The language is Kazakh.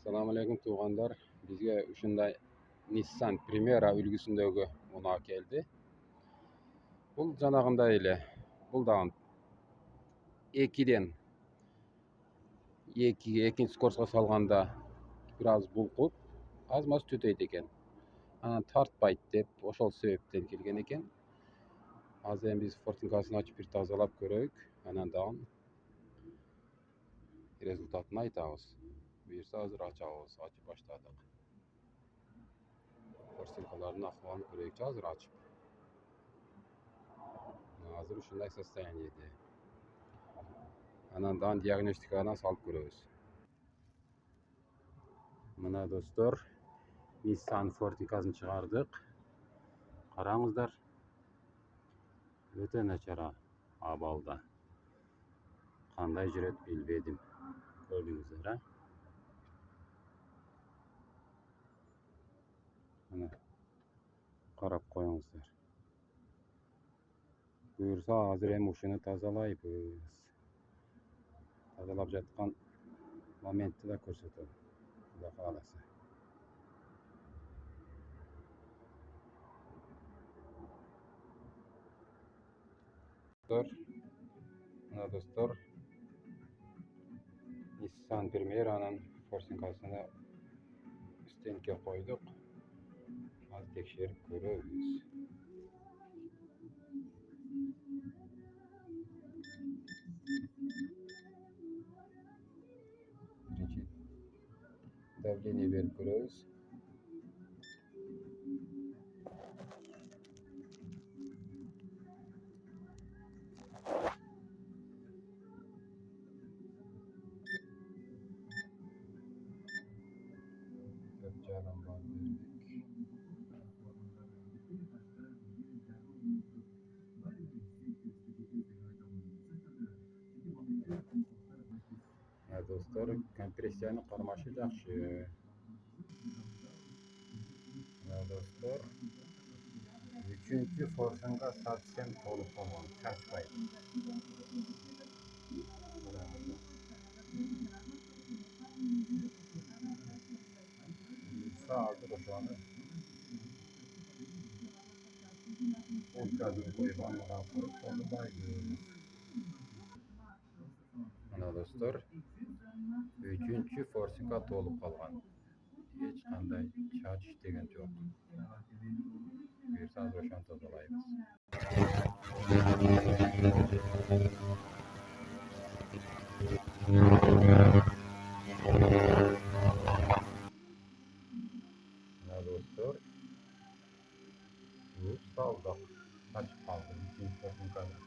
Assalomu alaykum tug'anlar. Bizga shunday Nissan Primera ulgusundagi unav keldi. Bu janag'inday ele. Bu da 2'den 2'ge ikinci skorsga salganda biraz bulqup, az-maz tüteydi eken. Ana tartpayt dep, oşol sebepten kelgen eken. Azыр biz fortinkaсын açıp bir tazalap göröйүк. Andan dagın rezultatını aytabız. Buyursa azыр açabız, açıp başladık. Fortinkaların ahvalını göröйүk azыр açıp. Hazır ушундай состояниеде. Анан диагностикадан салып көрөбүз. Мына достор, Nissan Fortikасын чыгардык. Караңыздар. Өтө начар абалда. Кандай жүрөт билбедим. Көрдүңүздөр, а? Мына карап коюңуздар. Буюрса азыр эми ушуну тазалайбыз. Тазалап жаткан моментти да көрсөтөм. Кудай кааласа. Мына достор, Nissan Primera'nын форсинкасына стендке койдук. Az tekşerip görөбүз. Birinci давление берип көрөбүz. Жарым бар бердик. Достор, компрессиянын кармашы жакшы. Достор, 3-cü форсунга совсем толуп болгон, чачпайт. Азыр ошону ультрадын койгон колдобайбыз. Мына достор, 3-cü форсунга толуп калган. Эч кандай чач иштеген жок. Буюрса азыр ошону тазалайбыз. Мына достор, салдык. Ачып калды. 3-cü форсунканы.